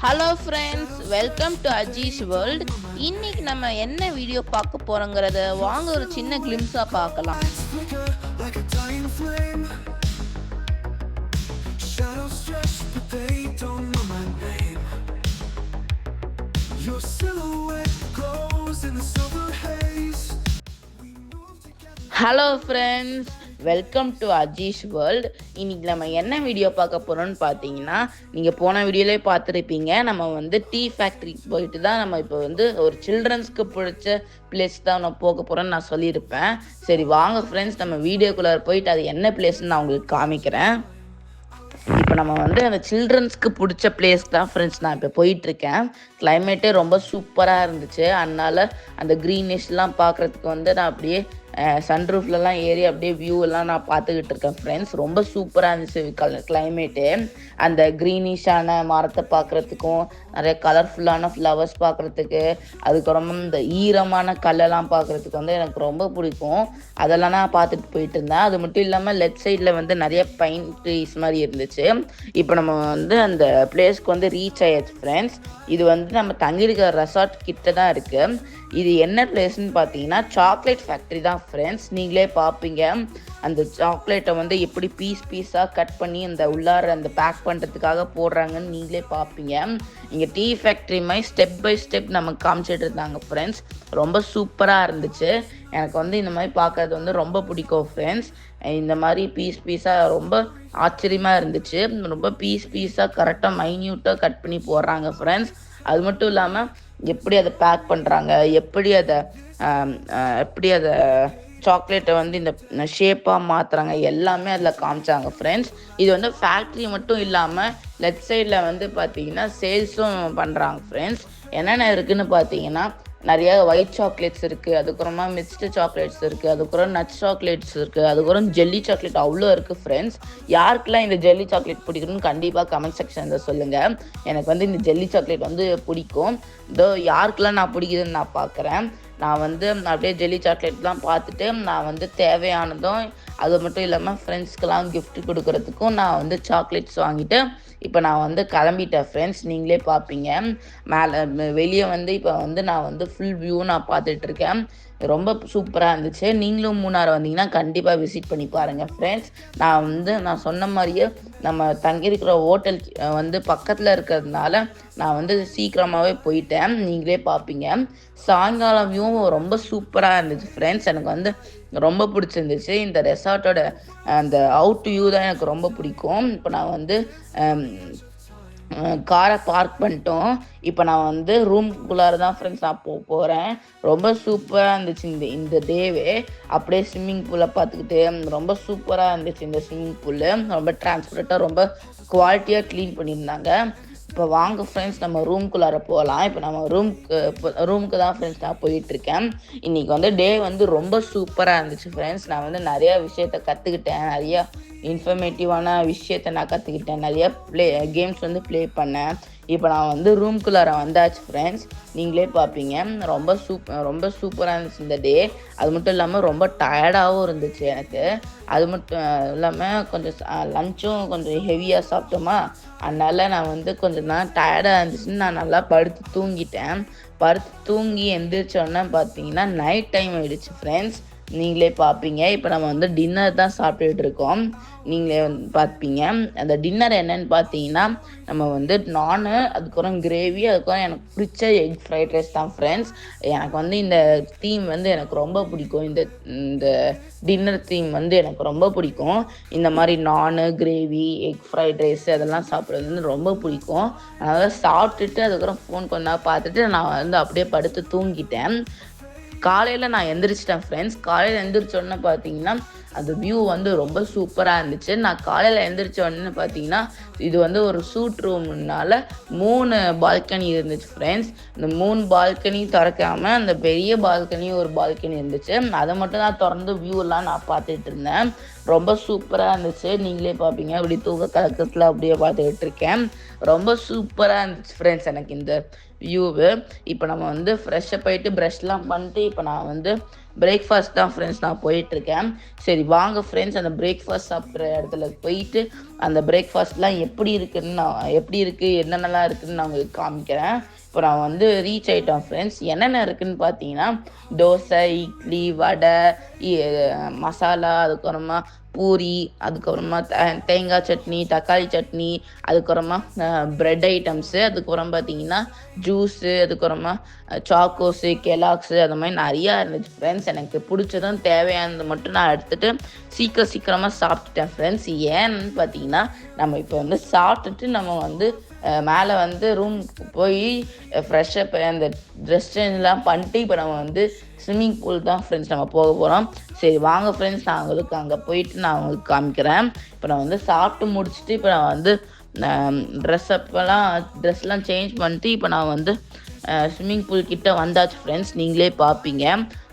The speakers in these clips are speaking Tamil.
Hello friends, welcome to Aziz world. இன்னைக்கு நம்ம என்ன வீடியோ பார்க்க போறோங்கிறத வாங்க ஒரு சின்ன கிளிம்ஸாக பார்க்கலாம். Hello friends, welcome to Aziz world. இன்னைக்கு நம்ம என்ன வீடியோ பார்க்க போகிறோம்னு பார்த்தீங்கன்னா, நீங்கள் போன வீடியோலேயே பார்த்துருப்பீங்க. நம்ம வந்து டீ ஃபேக்ட்ரிக்கு போயிட்டு தான் நம்ம இப்போ வந்து ஒரு சில்ட்ரன்ஸ்க்கு பிடிச்ச பிளேஸ் தான் நம்ம போக போகிறோன்னு நான் சொல்லியிருப்பேன். சரி வாங்க ஃப்ரெண்ட்ஸ், நம்ம வீடியோக்குள்ளே போயிட்டு அது என்ன பிளேஸ்ன்னு நான் உங்களுக்கு காமிக்கிறேன். இப்போ நம்ம வந்து அந்த சில்ட்ரன்ஸ்க்கு பிடிச்ச பிளேஸ் தான் ஃப்ரெண்ட்ஸ் நான் இப்போ போயிட்டுருக்கேன். கிளைமேட்டே ரொம்ப சூப்பராக இருந்துச்சு. அதனால் அந்த க்ரீனிஷ்லாம் பார்க்குறதுக்கு வந்து நான் அப்படியே சன்ரூஃப்லலாம் ஏறி அப்படியே வியூவெல்லாம் நான் பார்த்துக்கிட்டு இருக்கேன் ஃப்ரெண்ட்ஸ். ரொம்ப சூப்பராக இருந்துச்சு கிளைமேட்டு. அந்த க்ரீனிஷான மரத்தை பார்க்குறதுக்கும், நிறைய கலர்ஃபுல்லான ஃப்ளவர்ஸ் பார்க்குறதுக்கு, அதுக்கப்புறம் இந்த ஈரமான கல்லெல்லாம் பார்க்குறதுக்கு வந்து எனக்கு ரொம்ப பிடிக்கும். அதெல்லாம் நான் பார்த்துட்டு போயிட்டு இருந்தேன். அது மட்டும் இல்லாமல் லெஃப்ட் சைடில் வந்து நிறைய பைன் ட்ரீஸ் மாதிரி இருந்துச்சு. இப்போ நம்ம வந்து அந்த பிளேஸ்க்கு வந்து ரீச் ஆயாச்சு ஃப்ரெண்ட்ஸ். இது வந்து நம்ம தங்கியிருக்கிற ரெசார்ட் கிட்ட தான் இருக்குது. இது என்ன பிளேஸ்ன்னு பார்த்தீங்கன்னா சாக்லேட் ஃபேக்ட்ரி தான் ஃப்ரெண்ட்ஸ். நீங்களே பார்ப்பீங்க அந்த சாக்லேட்டை வந்து எப்படி பீஸாக கட் பண்ணி அந்த உள்ளார அந்த பேக் பண்ணுறதுக்காக போடுறாங்கன்னு நீங்களே பார்ப்பீங்க. இங்கே டீ ஃபேக்ட்ரி மாதிரி ஸ்டெப் பை ஸ்டெப் நமக்கு காமிச்சிட்டு இருந்தாங்க ஃப்ரெண்ட்ஸ். ரொம்ப சூப்பராக இருந்துச்சு. எனக்கு வந்து இந்த மாதிரி பார்க்கறது வந்து ரொம்ப பிடிக்கும் ஃப்ரெண்ட்ஸ். இந்த மாதிரி பீஸாக ரொம்ப ஆச்சரியமாக இருந்துச்சு. ரொம்ப பீஸாக கரெக்டாக மைன்யூட்டாக கட் பண்ணி போடுறாங்க ஃப்ரெண்ட்ஸ். அது மட்டும் இல்லாமல் எப்படி அதை பேக் பண்ணுறாங்க, எப்படி அதை சாக்லேட்டை வந்து இந்த ஷேப்பாக மாற்றுறாங்க எல்லாமே அதில் காமிச்சாங்க ஃப்ரெண்ட்ஸ். இது வந்து ஃபேக்ட்ரி மட்டும் இல்லாமல் லெஃப்ட் சைடில் வந்து பார்த்தீங்கன்னா சேல்ஸும் பண்ணுறாங்க ஃப்ரெண்ட்ஸ். என்னென்ன இருக்குதுன்னு பார்த்தீங்கன்னா நிறைய ஒயிட் சாக்லேட்ஸ் இருக்குது, அதுக்கப்புறமா மிக்ஸ்டு சாக்லேட்ஸ் இருக்குது, அதுக்கப்புறம் நட்ஸ் சாக்லேட்ஸ் இருக்குது, அதுக்கப்புறம் ஜெல்லி சாக்லேட் அவ்வளோ இருக்குது ஃப்ரெண்ட்ஸ். யாருக்கெல்லாம் இந்த ஜெல்லி சாக்லேட் பிடிக்கணும்னு கண்டிப்பாக கமெண்ட் செக்ஷனில் சொல்லுங்கள். எனக்கு வந்து இந்த ஜெல்லி சாக்லேட் வந்து பிடிக்கும். இதோ யாருக்கெல்லாம் நான் பிடிக்குதுன்னு நான் பார்க்குறேன். நான் வந்து அப்படியே ஜெல்லி சாக்லேட்லாம் பார்த்துட்டு நான் வந்து தேவையானதும் அது மட்டும் இல்லாமல் ஃப்ரெண்ட்ஸ்க்கெலாம் கிஃப்ட் கொடுக்குறதுக்கும் நான் வந்து சாக்லேட்ஸ் வாங்கிட்டு இப்போ நான் வந்து கிளம்பிட்டேன் ஃப்ரெண்ட்ஸ். நீங்களே பார்ப்பீங்க வெளியே வந்து இப்போ வந்து நான் வந்து ஃபுல் வியூ நான் பார்த்துட்ருக்கேன். ரொம்ப சூப்பராக இருந்துச்சு. நீங்களும் மூணார் வந்தீங்கன்னா கண்டிப்பாக விசிட் பண்ணி பாருங்கள் ஃப்ரெண்ட்ஸ். நான் சொன்ன மாதிரியே நம்ம தங்கியிருக்கிற ஹோட்டல் வந்து பக்கத்தில் இருக்கிறதுனால நான் வந்து சீக்கிரமாகவே போயிட்டேன். நீங்களே பார்ப்பீங்க. சாயங்காலம் வியூ ரொம்ப சூப்பராக இருந்துச்சு ஃப்ரெண்ட்ஸ். எனக்கு வந்து ரொம்ப பிடிச்சிருந்துச்சு. இந்த ரெசார்ட்டோட அந்த அவுட் வியூ தான் எனக்கு ரொம்ப பிடிக்கும். இப்போ நான் வந்து காரை பார்க் பண்ணிட்டோம். இப்போ நான் வந்து ரூம்குள்ளார தான் ஃப்ரெண்ட்ஸ் நான் போகிறேன். ரொம்ப சூப்பராக இருந்துச்சு இந்த டேவே. அப்படியே ஸ்விம்மிங் பூலை பார்த்துக்கிட்டு ரொம்ப சூப்பராக இருந்துச்சு. இந்த ஸ்விம்மிங் பூலு ரொம்ப டிரான்ஸ்பரண்ட்டாக ரொம்ப குவாலிட்டியாக க்ளீன் பண்ணியிருந்தாங்க. இப்போ வாங்க ஃப்ரெண்ட்ஸ் நம்ம ரூம்குள்ளார போகலாம். இப்போ நம்ம ரூமுக்கு தான் ஃப்ரெண்ட்ஸ் நான் போயிட்டுருக்கேன். இன்றைக்கி வந்து டே வந்து ரொம்ப சூப்பராக இருந்துச்சு ஃப்ரெண்ட்ஸ். நான் வந்து நிறையா விஷயத்த கற்றுக்கிட்டேன். நிறையா இன்ஃபர்மேட்டிவான விஷயத்த நான் கற்றுக்கிட்டேன். நிறையா கேம்ஸ் வந்து ப்ளே பண்ணேன். இப்போ நான் வந்து ரூம்குள்ளார வந்தாச்சு ஃப்ரெண்ட்ஸ். நீங்களே பார்ப்பீங்க. ரொம்ப சூப்பராக இருந்துச்சு இந்த டே. அது மட்டும் இல்லாமல் ரொம்ப டயர்டாகவும் இருந்துச்சு எனக்கு. அது மட்டும் இல்லாமல் கொஞ்சம் லஞ்சும் கொஞ்சம் ஹெவியாக சாப்பிட்டோமா, அதனால் நான் வந்து கொஞ்சம் டயர்டாக இருந்துச்சுன்னு நான் நல்லா படுத்து தூங்கிட்டேன். தூங்கி எந்திரிச்சோன்னே பார்த்தீங்கன்னா நைட் டைம் ஆகிடுச்சு ஃப்ரெண்ட்ஸ். நீங்களே பார்ப்பீங்க. இப்போ நம்ம வந்து டின்னர் தான் சாப்பிட்டுட்டு இருக்கோம். நீங்களே வந்து பார்ப்பீங்க. அந்த டின்னர் என்னன்னு பார்த்தீங்கன்னா நம்ம வந்து நானு, அதுக்கப்புறம் கிரேவி, அதுக்கப்புறம் எனக்கு பிடிச்ச எக் ஃப்ரைட் ரைஸ் தான் ஃப்ரெண்ட்ஸ். எனக்கு வந்து இந்த தீம் வந்து எனக்கு ரொம்ப பிடிக்கும். இந்த டின்னர் தீம் வந்து எனக்கு ரொம்ப பிடிக்கும். இந்த மாதிரி நானு, கிரேவி, எக் ஃப்ரைட் ரைஸ் அதெல்லாம் சாப்பிட்றது வந்து ரொம்ப பிடிக்கும். அதனால் சாப்பிட்டுட்டு அதுக்கப்புறம் ஃபோன் கொஞ்ச நேரம் பார்த்துட்டு நான் வந்து அப்படியே படுத்து தூங்கிட்டேன். காலையில் நான் எந்திரிச்சிட்டேன் ஃப்ரெண்ட்ஸ். காலையில் எந்திரிச்சோடனே பார்த்தீங்கன்னா அந்த வியூ வந்து ரொம்ப சூப்பராக இருந்துச்சு. நான் காலையில் எந்திரிச்சோடனே பார்த்தீங்கன்னா இது வந்து ஒரு சூட் ரூம்னால 3 பால்கனி இருந்துச்சு ஃப்ரெண்ட்ஸ். இந்த 3 பால்கனி திறக்காமல் அந்த பெரிய ஒரு பால்கனி இருந்துச்சு. அதை மட்டும் தான் திறந்து வியூலாம் நான் பார்த்துட்டு இருந்தேன். ரொம்ப சூப்பராக இருந்துச்சு. நீங்களே பார்ப்பீங்க. அப்படி தூக்க கலக்கத்தில் அப்படியே பார்த்துக்கிட்டு இருக்கேன். ரொம்ப சூப்பராக இருந்துச்சு ஃப்ரெண்ட்ஸ் எனக்கு இந்த வியூவு. இப்போ நம்ம வந்து ஃப்ரெஷ்ஷப் ஆகிட்டு ப்ரஷ்லாம் பண்ணிட்டு இப்போ நான் வந்து பிரேக்ஃபாஸ்ட் தான் ஃப்ரெண்ட்ஸ் நான் போயிட்டுருக்கேன். சரி வாங்க ஃப்ரெண்ட்ஸ், அந்த பிரேக்ஃபாஸ்ட் சாப்பிட்ற இடத்துல போயிட்டு அந்த பிரேக்ஃபாஸ்ட்லாம் எப்படி இருக்குது என்னென்னலாம் இருக்குதுன்னு நான் உங்களுக்கு காமிக்கிறேன். இப்போ நான் வந்து ரீச் ஆகிட்டோம் ஃப்ரெண்ட்ஸ். என்னென்ன இருக்குதுன்னு பார்த்தீங்கன்னா தோசை, இட்லி, வடை, மசாலா, அதுக்கப்புறமா பூரி, அதுக்கப்புறமா தேங்காய் சட்னி, தக்காளி சட்னி, அதுக்கப்புறமா ப்ரெட் ஐட்டம்ஸு, அதுக்கப்புறம் பார்த்தீங்கன்னா ஜூஸு, அதுக்கப்புறமா சாக்கோஸு, கெலாக்ஸு, அந்த மாதிரி நிறையா இருந்துச்சு ஃப்ரெண்ட்ஸ். எனக்கு பிடிச்சதும் தேவையானது மட்டும் நான் எடுத்துகிட்டு சீக்கிரமாக சாப்பிட்டுட்டேன் ஃப்ரெண்ட்ஸ். ஏன்னு பார்த்தீங்கன்னா நம்ம இப்போ வந்து சாப்பிட்டுட்டு நம்ம வந்து மேலே வந்து ரூம் போய் ஃப்ரெஷ்ஷப் அந்த ட்ரெஸ் சேஞ்செலாம் பண்ணிட்டு இப்போ நம்ம வந்து ஸ்விம்மிங் பூல் தான் ஃப்ரெண்ட்ஸ் நம்ம போக போகிறோம். சரி வாங்க ஃப்ரெண்ட்ஸ், நான் உங்களுக்கு அங்கே போயிட்டு நான் உங்களுக்கு காமிக்கிறேன். இப்போ நான் வந்து சாப்பிட்டு முடிச்சுட்டு இப்போ நான் வந்து ட்ரெஸ்லாம் சேஞ்ச் பண்ணிட்டு இப்போ நான் வந்து ஸ்விம்மிங் பூல் கிட்ட வந்தாச்சு ஃப்ரெண்ட்ஸ். நீங்களே பார்ப்பீங்க,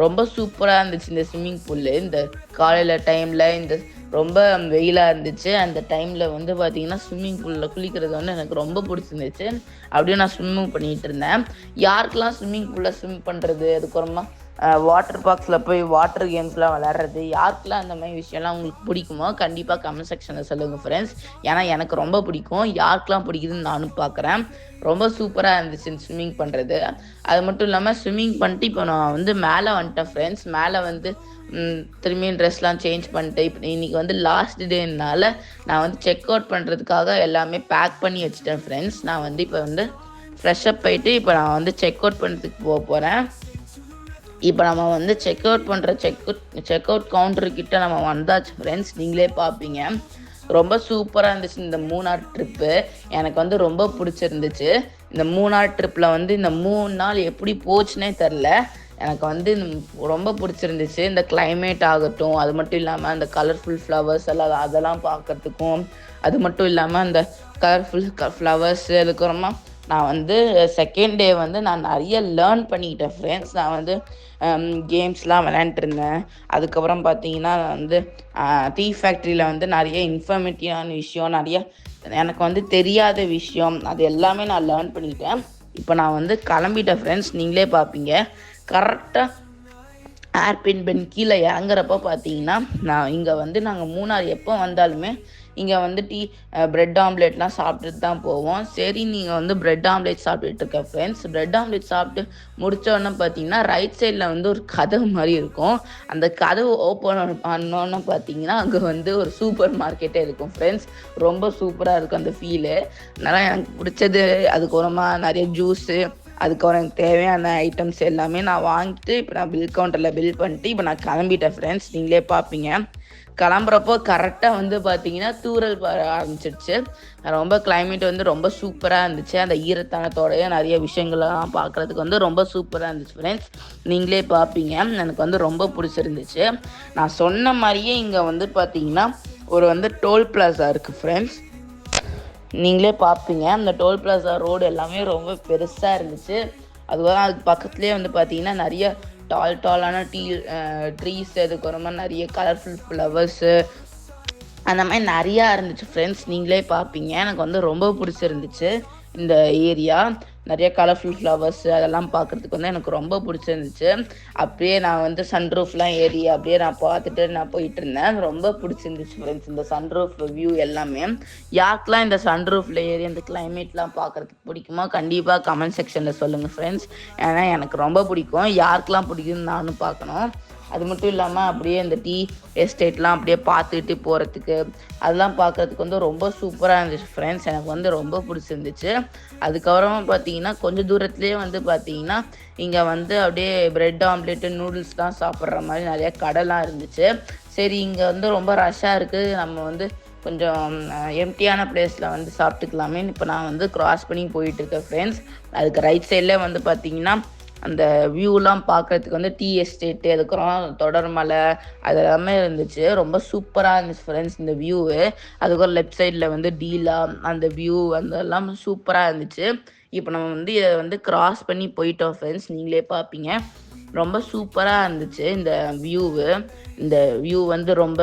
ரொம்ப சூப்பராக இருந்துச்சு இந்த ஸ்விம்மிங் பூலு. இந்த காலையில் டைமில் இந்த ரொம்ப வெயிலாக இருந்துச்சு. அந்த டைமில் வந்து பார்த்திங்கன்னா ஸ்விம்மிங் பூலில் குளிக்கிறது வந்து எனக்கு ரொம்ப பிடிச்சிருந்துச்சு. அப்படியே நான் ஸ்விம்மிங் பண்ணிகிட்டு இருந்தேன். யாருக்கெல்லாம் ஸ்விம்மிங் பூலில் ஸ்விம் பண்ணுறது, அதுக்கப்புறமா வாட்டர் பார்க்ஸில் போய் வாட்டர் கேம்ஸ்லாம் விளையாடுறது, யாருக்கெல்லாம் அந்த மாதிரி விஷயம்லாம் உங்களுக்கு பிடிக்குமோ கண்டிப்பாக கமெண்ட் செக்ஷனில் சொல்லுங்கள் ஃப்ரெண்ட்ஸ். ஏன்னா எனக்கு ரொம்ப பிடிக்கும். யாருக்கெல்லாம் பிடிக்குதுன்னு நானும் பார்க்குறேன். ரொம்ப சூப்பராக இருந்துச்சு ஸ்விம்மிங் பண்ணுறது. அது மட்டும் இல்லாமல் ஸ்விம்மிங் பண்ணிட்டு இப்போ நான் வந்து மேலே வந்துட்டேன் ஃப்ரெண்ட்ஸ். மேலே வந்து திரும்பியும் ட்ரெஸ்லாம் சேஞ்ச் பண்ணிட்டு இப்போ இன்றைக்கி வந்து லாஸ்ட் டேனால நான் வந்து செக் அவுட் பண்ணுறதுக்காக எல்லாமே பேக் பண்ணி வச்சுட்டேன் ஃப்ரெண்ட்ஸ். நான் வந்து இப்போ வந்து ஃப்ரெஷ்ஷப் போயிட்டு இப்போ நான் வந்து செக் அவுட் பண்ணுறதுக்கு போகிறேன். இப்போ நம்ம வந்து செக் அவுட் கவுண்டர்கிட்ட நம்ம வந்தாச்சு ஃப்ரெண்ட்ஸ். நீங்களே பார்ப்பீங்க, ரொம்ப சூப்பராக இருந்துச்சு இந்த மூணார் ட்ரிப்பு. எனக்கு வந்து ரொம்ப பிடிச்சிருந்துச்சு. இந்த மூணார் ட்ரிப்பில் வந்து இந்த 3 நாள் எப்படி போச்சுன்னே தெரில. எனக்கு வந்து ரொம்ப பிடிச்சிருந்துச்சு. இந்த கிளைமேட் ஆகட்டும், அது மட்டும் இல்லாமல் அந்த கலர்ஃபுல் ஃப்ளவர்ஸ் எல்லாம் அதெல்லாம் பார்க்குறதுக்கும், அது மட்டும் இல்லாமல் அந்த கலர்ஃபுல் ஃப்ளவர்ஸு, அதுக்கப்புறமா நான் வந்து செகண்ட் டே வந்து நான் நிறைய லேர்ன் பண்ணிக்கிட்டேன் ஃப்ரெண்ட்ஸ். நான் வந்து கேம்ஸ்லாம் விளையாண்டுருந்தேன். அதுக்கப்புறம் பார்த்தீங்கன்னா வந்து டீ ஃபேக்ட்ரியில் வந்து நிறைய இன்ஃபர்மேட்டிவான விஷயம், நிறைய எனக்கு வந்து தெரியாத விஷயம், அது எல்லாமே நான் லேர்ன் பண்ணிக்கிட்டேன். இப்போ நான் வந்து கிளம்பிட்டேன் ஃப்ரெண்ட்ஸ். நீங்களே பார்ப்பீங்க, கரெக்டாக ஏர்பின் பென் கீழே இறங்குறப்போ பார்த்தீங்கன்னா நான் இங்கே வந்து நாங்கள் மூணார் எப்போ வந்தாலுமே இங்கே வந்து ப்ரெட் ஆம்லேட்லாம் சாப்பிட்டுட்டு தான் போவோம். சரி நீங்கள் வந்து ப்ரெட் ஆம்லேட் சாப்பிட்டுட்டு இருக்க ஃப்ரெண்ட்ஸ். ப்ரெட் ஆம்லேட் சாப்பிட்டு முடித்தோடனே பார்த்தீங்கன்னா ரைட் சைடில் வந்து ஒரு கதவு மாதிரி இருக்கும். அந்த கதவு ஓப்பன் பண்ணோன்னு பார்த்தீங்கன்னா அங்கே வந்து ஒரு சூப்பர் மார்க்கெட்டே இருக்கும் ஃப்ரெண்ட்ஸ். ரொம்ப சூப்பராக இருக்கும் அந்த ஃபீலு. அதனால் எனக்கு பிடிச்சது. அதுக்கப்புறமா நிறைய ஜூஸு, அதுக்கப்புறம் எனக்கு தேவையான ஐட்டம்ஸ் எல்லாமே நான் வாங்கிட்டு இப்போ நான் பில் கவுண்டரில் பில் பண்ணிட்டு இப்போ நான் கிளம்பிட்டேன் ஃப்ரெண்ட்ஸ். நீங்களே பார்ப்பீங்க, கிளம்புறப்போ கரெக்டாக வந்து பார்த்தீங்கன்னா தூறல் வர ஆரம்பிச்சிடுச்சு. ரொம்ப கிளைமேட் வந்து ரொம்ப சூப்பராக இருந்துச்சு. அந்த ஈரத்தனத்தோடைய நிறைய விஷயங்கள்லாம் பார்க்குறதுக்கு வந்து ரொம்ப சூப்பராக இருந்துச்சு ஃப்ரெண்ட்ஸ். நீங்களே பார்ப்பீங்க, எனக்கு வந்து ரொம்ப பிடிச்சிருந்துச்சு. நான் சொன்ன மாதிரியே இங்கே வந்து பார்த்தீங்கன்னா ஒரு வந்து டோல் பிளாசா இருக்குது ஃப்ரெண்ட்ஸ். நீங்களே பார்ப்பீங்க, அந்த டோல் பிளாசா ரோடு எல்லாமே ரொம்ப பெருசாக இருந்துச்சு. அதுக்கு பக்கத்துலேயே வந்து பார்த்தீங்கன்னா நிறைய டாலான ட்ரீஸ், அதுக்கப்புறமா நிறைய கலர்ஃபுல் ஃப்ளவர்ஸு, அந்த மாதிரி நிறையா இருந்துச்சு ஃப்ரெண்ட்ஸ். நீங்களே பார்ப்பீங்க, எனக்கு வந்து ரொம்ப பிடிச்சிருந்துச்சு இந்த ஏரியா. நிறைய கலர்ஃபுல் ஃப்ளவர்ஸு அதெல்லாம் பார்க்குறதுக்கு வந்து எனக்கு ரொம்ப பிடிச்சிருந்துச்சு. அப்படியே நான் வந்து சன்ரூஃப்லாம் ஏறி அப்படியே நான் பார்த்துட்டு நான் போயிட்டு இருந்தேன். ரொம்ப பிடிச்சிருந்துச்சு ஃப்ரெண்ட்ஸ் இந்த சன்ரூஃப் வியூ எல்லாமே. யாருக்கெல்லாம் இந்த சன்ரூஃபில் ஏறி அந்த கிளைமேட்லாம் பார்க்குறதுக்கு பிடிக்குமோ கண்டிப்பாக கமெண்ட் செக்ஷனில் சொல்லுங்கள் ஃப்ரெண்ட்ஸ். ஏன்னா எனக்கு ரொம்ப பிடிக்கும். யாருக்கெல்லாம் பிடிக்குதுன்னு நானும் பார்க்கணும். அது மட்டும் இல்லாமல் அப்படியே இந்த டீ எஸ்டேட்லாம் அப்படியே பார்த்துட்டு போகிறதுக்கு அதெல்லாம் பார்க்குறதுக்கு வந்து ரொம்ப சூப்பராக இருந்துச்சு ஃப்ரெண்ட்ஸ். எனக்கு வந்து ரொம்ப பிடிச்சிருந்துச்சு. அதுக்கப்புறமா பார்த்தீங்கன்னா கொஞ்சம் தூரத்துலேயே வந்து பார்த்தீங்கன்னா இங்கே வந்து அப்படியே ப்ரெட் ஆம்லேட்டு, நூடுல்ஸ்லாம் சாப்பிட்ற மாதிரி நிறையா கடைலாம் இருந்துச்சு. சரி இங்கே வந்து ரொம்ப ரஷ்ஷாக இருக்குது, நம்ம வந்து கொஞ்சம் எம்டியான பிளேஸில் வந்து சாப்பிட்டுக்கலாமேன்னு இப்போ நான் வந்து க்ராஸ் பண்ணி போயிட்டுருக்கேன் ஃப்ரெண்ட்ஸ். அதுக்கு ரைட் சைடில் வந்து பார்த்திங்கன்னா அந்த வியூலாம் பார்க்குறதுக்கு வந்து டீ எஸ்டேட்டு, அதுக்கப்புறம் தொடர்மலை அது எல்லாமே இருந்துச்சு. ரொம்ப சூப்பராக இருந்துச்சு ஃப்ரெண்ட்ஸ் இந்த வியூவு. அதுக்கப்புறம் லெஃப்ட் சைடில் வந்து டீலா அந்த வியூ அந்த எல்லாம் சூப்பராக இருந்துச்சு. இப்போ நம்ம வந்து இதை வந்து க்ராஸ் பண்ணி போயிட்டோம் ஃப்ரெண்ட்ஸ். நீங்களே பார்ப்பீங்க, ரொம்ப சூப்பராக இருந்துச்சு இந்த வியூவு. இந்த வியூ வந்து ரொம்ப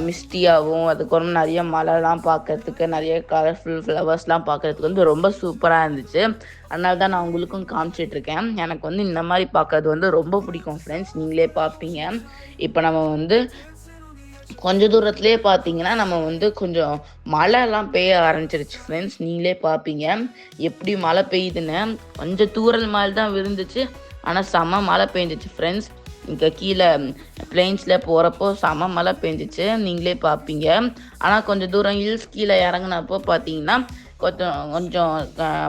மிஸ்டியாகவும், அதுக்கப்புறம் நிறைய மலைலாம் பார்க்கறதுக்கு, நிறைய கலர்ஃபுல் ஃப்ளவர்ஸ்லாம் பார்க்கறதுக்கு வந்து ரொம்ப சூப்பராக இருந்துச்சு. அதனால தான் நான் உங்களுக்கும் காமிச்சிட்ருக்கேன். எனக்கு வந்து இந்த மாதிரி பார்க்கறது வந்து ரொம்ப பிடிக்கும் ஃப்ரெண்ட்ஸ். நீங்களே பார்ப்பீங்க. இப்போ நம்ம வந்து கொஞ்ச தூரத்துலேயே பார்த்தீங்கன்னா நம்ம வந்து கொஞ்சம் மழைலாம் பெய்ய ஆரம்பிச்சிருச்சு ஃப்ரெண்ட்ஸ். நீங்களே பார்ப்பீங்க எப்படி மழை பெய்யுதுன்னு. கொஞ்சம் தூரல் மாதிரி தான் விழுந்துச்சு, ஆனால் செம மழை பெஞ்சிச்சு ஃப்ரெண்ட்ஸ். இங்கே கீழே பிளெயின்ஸில் போகிறப்போ செம மழை பெஞ்சிச்சு, நீங்களே பார்ப்பீங்க. ஆனால் கொஞ்சம் தூரம் ஹில்ஸ் கீழே இறங்குனப்போ பார்த்தீங்கன்னா கொஞ்சம் கொஞ்சம்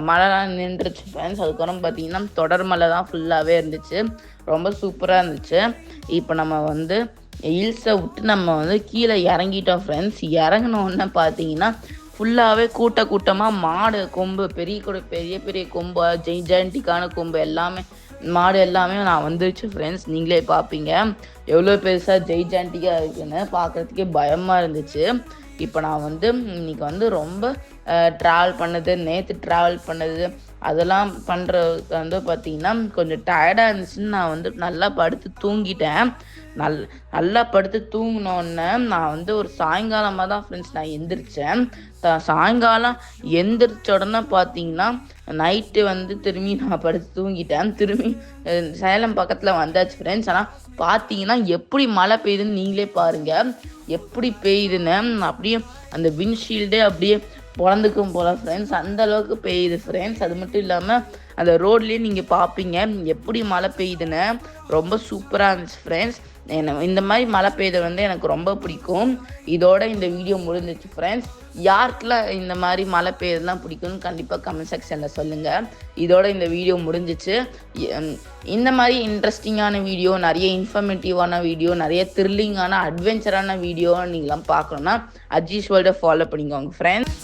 மழைலாம் நின்றுச்சு ஃப்ரெண்ட்ஸ். அதுக்கப்புறம் பார்த்தீங்கன்னா தொடர் மழை தான் ஃபுல்லாகவே இருந்துச்சு, ரொம்ப சூப்பராக இருந்துச்சு. இப்போ நம்ம வந்து ஹில்ஸை விட்டு நம்ம வந்து கீழே இறங்கிட்டோம் ஃப்ரெண்ட்ஸ். இறங்கினோடனே பார்த்தீங்கன்னா ஃபுல்லாகவே கூட்டமாக மாடு கொம்பு, பெரிய பெரிய கொம்பு, ஜெயிஜாண்டிக்கான கொம்பு எல்லாமே, மாடு எல்லாமே நான் வந்துருச்சு ஃப்ரெண்ட்ஸ். நீங்களே பார்ப்பீங்க எவ்வளோ பெருசாக ஜெயிஜாண்டிக்காக இருக்குன்னு. பார்க்குறதுக்கே பயமாக இருந்துச்சு. இப்போ நான் வந்து இன்னைக்கு வந்து ரொம்ப ட்ராவல் பண்ணது, நேற்று ட்ராவல் பண்ணது அதெல்லாம் பண்ணுறதுக்கு வந்து பார்த்திங்கன்னா கொஞ்சம் டயர்டாக இருந்துச்சுன்னு நான் வந்து நல்லா படுத்து தூங்கிட்டேன். நல்லா படுத்து தூங்கினோடனே நான் வந்து ஒரு சாயங்காலமாக தான் ஃப்ரெண்ட்ஸ் நான் எந்திரிச்சேன். சாயங்காலம் எந்திரிச்ச உடனே பார்த்தீங்கன்னா நைட்டு வந்து திரும்பி நான் படுத்து தூங்கிட்டேன். திரும்பி சேலம் பக்கத்தில் வந்தாச்சு ஃப்ரெண்ட்ஸ். ஆனால் பார்த்தீங்கன்னா எப்படி மழை பெய்யுதுன்னு நீங்களே பாருங்கள், எப்படி பெய்யுதுன்னு. அப்படியே அந்த விண்ட்ஷீல்டே அப்படியே பிறந்துக்கும் போல ஃப்ரெண்ட்ஸ், அந்த அளவுக்கு பெய்யுது ஃப்ரெண்ட்ஸ். அது மட்டும் இல்லாமல் அந்த ரோட்லேயே நீங்கள் பார்ப்பீங்க எப்படி மழை பெய்யுதுன்னு. ரொம்ப சூப்பராக இருந்துச்சு ஃப்ரெண்ட்ஸ். இந்த மாதிரி மழை பெய்யுது வந்து எனக்கு ரொம்ப பிடிக்கும். இதோட இந்த வீடியோ முடிஞ்சிச்சு ஃப்ரெண்ட்ஸ். யாருக்கெல்லாம் இந்த மாதிரி மழை பெய்யுறதுலாம் பிடிக்கும்னு கண்டிப்பாக கமெண்ட் செக்ஷனில் சொல்லுங்கள். இதோட இந்த வீடியோ முடிஞ்சிச்சு. இந்த மாதிரி இன்ட்ரெஸ்டிங்கான வீடியோ, நிறைய இன்ஃபர்மேட்டிவான வீடியோ, நிறைய த்ரில்லிங்கான அட்வென்ச்சரான வீடியோ நீங்களாம் பார்க்கணுன்னா அஜீஸ் வேர்ல்டை ஃபாலோ பண்ணிக்கோங்க ஃப்ரெண்ட்ஸ்.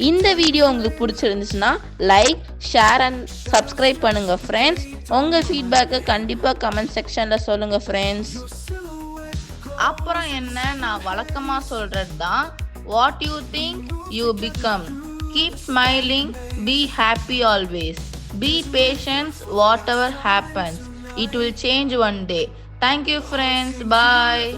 இந்த வீடியோ உங்களுக்கு பிடிச்சிருந்துச்சுன்னா லைக், ஷேர் அண்ட் சப்ஸ்கிரைப் பண்ணுங்கள் ஃப்ரெண்ட்ஸ். உங்கள் ஃபீட்பேக்கை கண்டிப்பாக கமெண்ட் செக்ஷனில் சொல்லுங்கள் ஃப்ரெண்ட்ஸ். அப்புறம் என்ன, நான் வழக்கமாக சொல்கிறது தான், what you think you become. Keep smiling, be happy always, be patience, whatever happens, it will change one day. Thank you friends, bye.